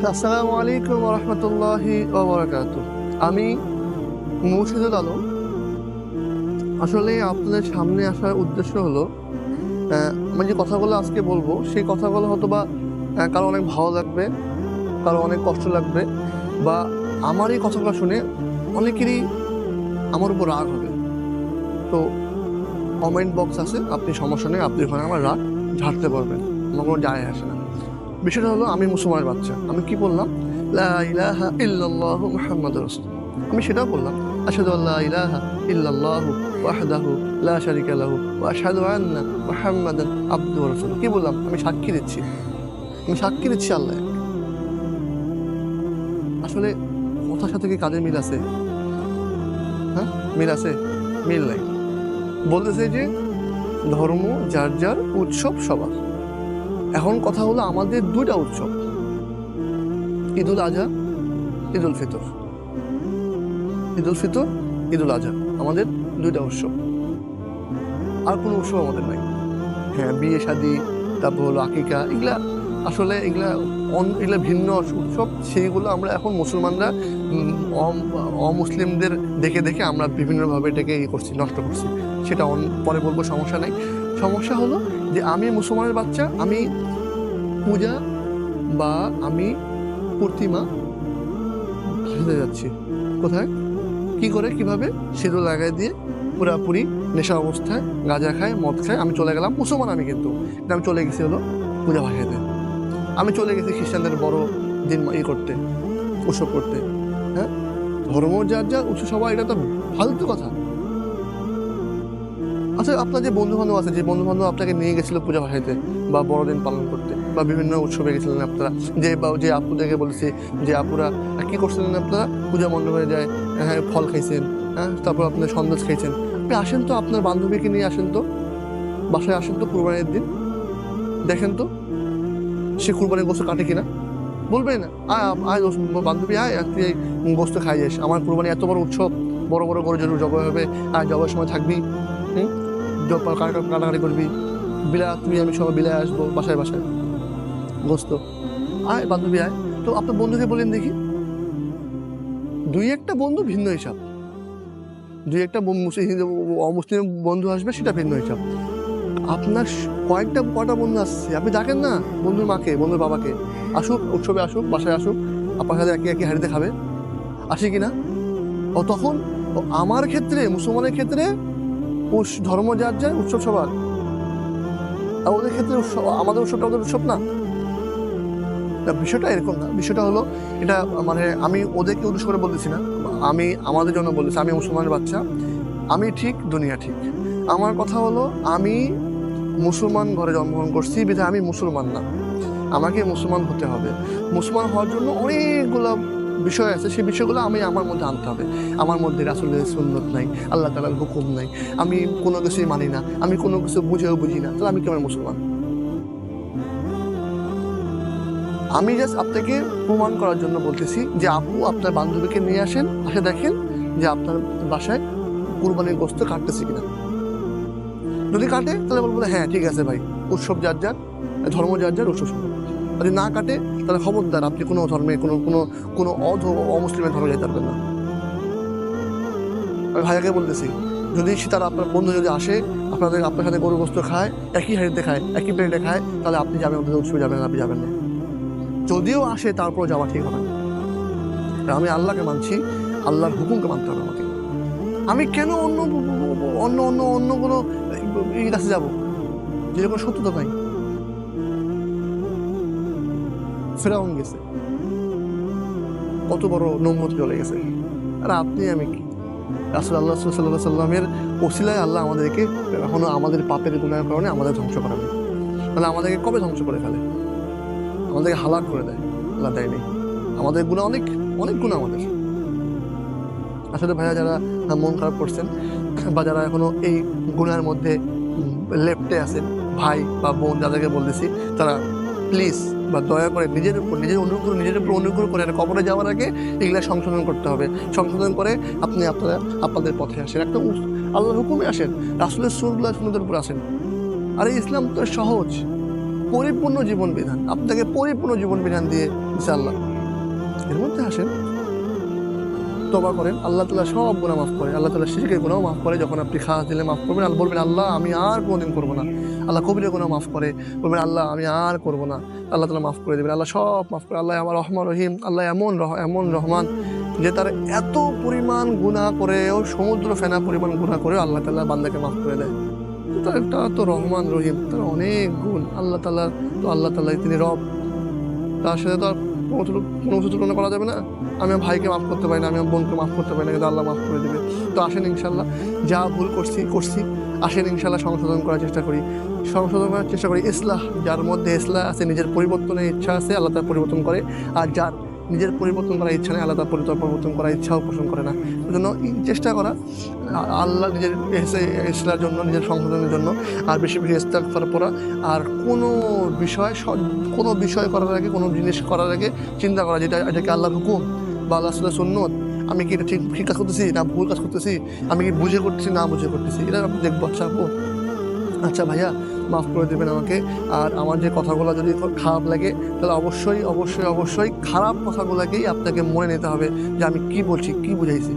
আসসালামু আলাইকুম ওয়া রাহমাতুল্লাহি ওয়া বারাকাতুহু। আমি মুর্শিদুল আলম। আসলে আপনাদের সামনে আসার উদ্দেশ্য হলো, আমি যে কথাগুলো আজকে বলবো সেই কথাগুলো হয়তোবা কারো অনেক ভালো লাগবে, কারো অনেক কষ্ট লাগবে, বা আমার এই কথাগুলো শুনে অনেকেরই আমার উপর রাগ হবে। তো কমেন্ট বক্স আছে, আপনি সমস্যা নেই, আপনি ওখানে আমার রাগ ঝাড়তে পারবেন, আমার কোনো যায় আসে না। বিষয়টা হলো, আমি মুসলমানের বাচ্চা, আমি কি বললাম? লা ইলাহা ইল্লাল্লাহু মুহাম্মাদুর রাসূলুল্লাহ। আমি সেটাও বললাম, আশহাদু আল্লা ইলাহা ইল্লাল্লাহু ওয়াহদাহু লা শারীকা লাহু ওয়া আশহাদু আন্না মুহাম্মাদান আবদুহু ওয়া রাসূলুহু। কি বললাম? আমি সাক্ষী দিচ্ছি, আল্লাহ এক। আসলে কথার সাথে কি কাজের মিল আছে? হ্যাঁ, মিল আছে? মিল নাই। বলতেছে যে ধর্ম যার যার, উৎসব সবার। এখন কথা হলো, আমাদের দুইটা উৎসব, ঈদুল আজহা, ঈদুল ফিতর। ঈদুল ফিতর, ঈদুল আজহা, আমাদের দুইটা উৎসব। আর কোনো উৎসব আমাদের নাই। হ্যাঁ, বিয়ে শাদী, তারপর হলো আকিকা, এগুলা আসলে এগুলা ভিন্ন উৎসব। সেইগুলো আমরা এখন মুসলমানরা অমুসলিমদের দেখে দেখে আমরা বিভিন্নভাবে এটাকে করছি, নষ্ট করছি। সেটা পরে বলবো, সমস্যা নাই। সমস্যা হলো যে আমি মুসলমানের বাচ্চা, আমি পূজা বা আমি প্রতিমা ভুলে যাচ্ছি। কোথায়, কি করে, কিভাবে? সিঁদুর লাগাই দিয়ে পুরাপুরি নেশা অবস্থায় গাঁজা খায়, মদ খায় আমি চলে গেলাম। মুসলমান আমি, কিন্তু আমি চলে গেছি হলো পূজা ভাসাইতে। আমি চলে গেছি খ্রিস্টানদের বড় দিন করতে, উৎসব করতে। হ্যাঁ, ধর্ম যার যার, উৎসব সবাই, এটা তো ফালতু কথা। আচ্ছা, আপনার যে বন্ধু বান্ধব আছে, যে বন্ধু বান্ধব আপনাকে নিয়ে গেছিলো পূজা ভাসাইতে বা বড়দিন পালন করতে বা বিভিন্ন উৎসবে গেছিলেন আপনারা, যে আপুদেরকে বলেছি, যে আপুরা কি করছিলেন আপনারা? পূজা মণ্ডপে যায়, হ্যাঁ, ফল খাইছেন, হ্যাঁ, তারপর আপনার সন্দেশ খাইছেন। আপনি আসেন তো, আপনার বান্ধবীকে নিয়ে আসেন তো, বাসায় আসেন তো কুরবানির দিন, দেখেন তো সে কুরবানির গোস্ত কাটে কিনা। বলবেন আয় বান্ধবী, আয় তুই এই গোস্ত খাই যাস, আমার কুরবানি এত বড় উৎসব, বড় বড় গরু জরুর জবাই হবে, আর জবাইয়ের সময় থাকবি, কাটাকাটি করবি, তুই আমি সবাই বিলায় আসবো বাসায় বাসায় গোস্ত, আয় বান্ধবী আয়। তো আপনার বন্ধুকে বলেন দেখি, দুই একটা বন্ধু ভিন্ন হিসাব, দুই একটা অমুসলিম বন্ধু আসবে, সেটা ভিন্ন হিসাব। আপনার কটা বন্ধু আসছে, আপনি ডাকেন না বন্ধুর মাকে, বন্ধুর বাবাকে, আসুক উৎসবে, আসুক বাসায়, আসুক আপনার সাথে একই হাঁড়িতে খাবে, আসে কিনা? ও তখন আমার ক্ষেত্রে, মুসলমানের ক্ষেত্রে ধর্ম যার যার, উৎসব সবার। আর ওদের ক্ষেত্রে আমাদের উৎসবটা ওদের উৎসব না। বিষয়টা এরকম না। বিষয়টা হলো, এটা মানে আমি ওদেরকে উদ্দেশ্য করে বলতেছি না, আমি আমাদের জন্য বলতেছি। আমি মুসলমানের বাচ্চা, আমি ঠিক, দুনিয়া ঠিক। আমার কথা হলো, আমি মুসলমান ঘরে জন্মগ্রহণ করছি বিধায় আমি মুসলমান না, আমাকে মুসলমান হতে হবে। মুসলমান হওয়ার জন্য অনেকগুলো বিষয় আছে, সেই বিষয়গুলো আমি আমার মধ্যে আনতে হবে। আমার মধ্যে রাসূলের সুন্নত নাই, আল্লাহ তাআলার হুকুম নাই, আমি কোনো কিছুই মানি না, আমি কোনো কিছু বুঝেও বুঝি না, তাহলে আমি কেমন মুসলমান? আমি জাস্ট আপনাকে প্রমাণ করার জন্য বলতেছি যে আপু, আপনার বান্ধবীকে নিয়ে আসেন, আসে দেখেন যে আপনার বাসায় কুরবানির গোস্ত কাটতেছে কিনা। যদি কাটে তাহলে বলবো হ্যাঁ ঠিক আছে ভাই, উৎসব যার যার, ধর্ম যার যার, উৎসব সবার। যদি না কাটে তাহলে খবরদার, আপনি কোনো ধর্মে, কোনো অমুসলিমের ধর্মে যেতে পারবেন না। আমি ভাইয়াকে বলতেছি, যদি তারা, আপনার বন্ধু যদি আসে, আপনার সাথে গরু গোস্ত খায়, একই হাঁড়িতে খায়, একই প্লেটে খায়, তাহলে আপনি যাবেন, ওদের উৎসবে যাবেন, আপনি যাবেন না। যদিও আসে, তারপর যাওয়া ঠিক হবে না। আমি আল্লাহকে মানছি, আল্লাহর হুকুমকে মানতে হবে আমাকে। আমি কেন অন্য অন্য অন্য অন্য কোনো কাছে যাবো যেরকম সত্যতা নাই? ফেরাউন গেছে, কত বড় নমরুদ চলে গেছে, আর আপনি আমি কি? রাসূলুল্লাহ সাল্লাল্লাহু আলাইহি সাল্লামের ওসিলায় আল্লাহ আমাদেরকে এখনো আমাদের পাপের গুনাহের কারণে আমাদের ধ্বংস করাবে। তাহলে আমাদেরকে কবে ধ্বংস করে ফেলে? আমাদেরকে হালাক করে দেয়, আল্লাহ দেয়নি। আমাদের গুনাহ অনেক, অনেক গুনাহ আমাদের। আসলে ভাইয়া, যারা মন খারাপ করছেন বা যারা এখনো এই গুনাহের মধ্যে লেপ্টে আছেন, ভাই বা বোন যাদেরকে বলতেছি, তারা প্লিজ বা দয়া করে নিজের উপর অনুগ্রহ করে কবরে যাওয়ার আগে এগুলা সংশোধন করতে হবে। সংশোধন করে আপনাদের পথে আসেন, একটা আল্লাহর হুকুমে আসেন, রাসূলের সুন্নতের উপর আসেন। আর ইসলাম তো সহজ, পরিপূর্ণ জীবন বিধান, আপনাকে পরিপূর্ণ জীবন বিধান দিয়ে দিচ্ছে আল্লাহ। এর মধ্যে আসেন, তওবা করেন, আল্লাহ তাআলা সব গুনাহ মাফ করে। আল্লাহ তাআলা শিরকের গুনাহও মাফ করে। যখন আপনি খাস দিলে মাফ করবেন, আর বলবেন আল্লাহ আমি আর কোনোদিন করবো না। আল্লাহ কবিরা গুনাহ মাফ করে, বলবেন আল্লাহ আমি আর করবো না। আল্লাহ তাআলা মাফ করে দেবেন, আল্লাহ সব মাফ করে। আল্লাহ আমার রহমান রহিম, আল্লাহ এমন রহমান যে তার এত পরিমাণ গুনাহ করেও, সমুদ্র ফেনা পরিমাণ গুনাহ করেও আল্লাহ তাআলা বান্দাকে মাফ করে দেয়। তার তো রহমান রহিম, তার অনেক গুণ। আল্লাহ তাআলা তিনি রব, তার সাথে তো আর কোনো কিছু তুলনা করা যাবে না। আমি আমার ভাইকে মাফ করতে পারি না, আমি আমার বোনকে মাফ করতে পারি না, কিন্তু আল্লাহ মাফ করে দেবে। তো আসেন ইনশাল্লাহ, যা ভুল করছি আসেন ইনশাল্লাহ সংশোধন করার চেষ্টা করি। ইসলাহ, যার মধ্যে ইসলাহ আছে, নিজের পরিবর্তনের ইচ্ছা আছে, আল্লাহ তার পরিবর্তন করে। আর যার নিজের পরিবর্তন করার ইচ্ছা নেই, আল্লাহ তার পরিবর্তন করার ইচ্ছাও পোষণ করে না। ওই জন্য চেষ্টা করা আল্লাহ নিজের ইসলার জন্য, নিজের সংশোধনের জন্য, আর বেশি বেশি ইস্তেগফার করা। আর কোনো বিষয় করার আগে, কোনো জিনিস করার আগে চিন্তা করা, এটাকে আল্লাহর হুকুম বা আল্লাহ রাসূলের সুন্নত, আমি কি এটা ঠিক কাজ করতেছি না ভুল কাজ করতেছি, আমি কি বুঝে করতেছি না বুঝে করতেছি, এটা আপনি দেখবো। আচ্ছা ভাইয়া মাফ করে দেবেন আমাকে। আর আমার যে কথাগুলো যদি খারাপ লাগে, তাহলে অবশ্যই খারাপ কথাগুলোকেই আপনাকে মনে নিতে হবে যে আমি কি বলছি, কি বুঝাইছি।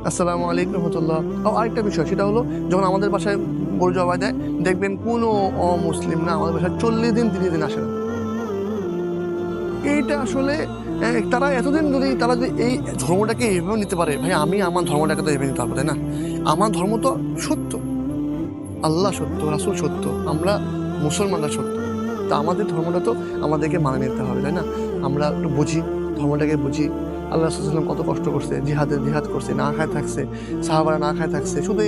আসসালামু আলাইকুম রহমতুল্লাহ। আরেকটা বিষয়, সেটা হলো যখন আমাদের বাসায় গরু জবাই দেয়, দেখবেন কোনো অমুসলিম না আমাদের বাসায় 40 দিন 30 দিন আসে না। এইটা আসলে তারা এতদিন তারা যদি এই ধর্মটাকে এভাবে নিতে পারে, ভাই আমি আমার ধর্মটাকে তো এভাবে নিতে পারবো, তাই না? আমার ধর্ম তো সত্য, আল্লাহ সত্য, রাসূল সত্য, আমরা মুসলমানরা সত্য। তা আমাদের ধর্মটা তো আমাদেরকে মানে নিতে হবে, তাই না? আমরা একটু বুঝি, ধর্মটাকে বুঝি। আল্লাহ রাসূল সাল্লাল্লাহু আলাইহি ওয়াসাল্লাম কত কষ্ট করছে, জিহাদ করছে, না খায় থাকছে, সাহাবারা না খায় থাকছে, শুধু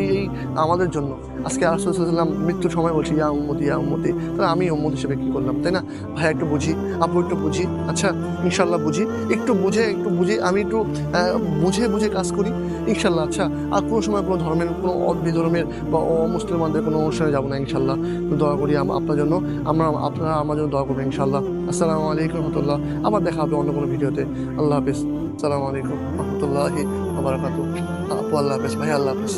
এই আমাদের জন্য। আজকে রাসূল সাল্লাল্লাহু আলাইহি ওয়াসাল্লাম মৃত্যুর সময় বলছি ইয়া উম্মতি, তাহলে আমি উম্মত হিসেবে কী করলাম, তাই না? ভাই একটু বুঝি, আপু একটু বুঝি। আচ্ছা ইনশাল্লাহ বুঝি, একটু বুঝে আমি একটু বুঝে কাজ করি ইনশাল্লাহ। আচ্ছা, আর কোনো সময় কোনো ধর্মের, কোনো অবিধর্মের বা অমুসলমানদের কোনো অনুষ্ঠানে যাবো না ইনশাল্লাহ। দোয়া করি আপনার জন্য, আপনারা আমার জন্য দোয়া করবেন ইনশাল্লাহ। আসসালামু আলাইকুম রহমতুল্লাহ। আবার দেখা হবে অন্য কোনো ভিডিওতে। আল্লাহ হাফিজ। আসসালামু আলাইকুম রহমতুল্লাহি ওয়া বারাকাতুহু। আপু আল্লাহ হাফিজ, ভাই আল্লাহ হাফিজ।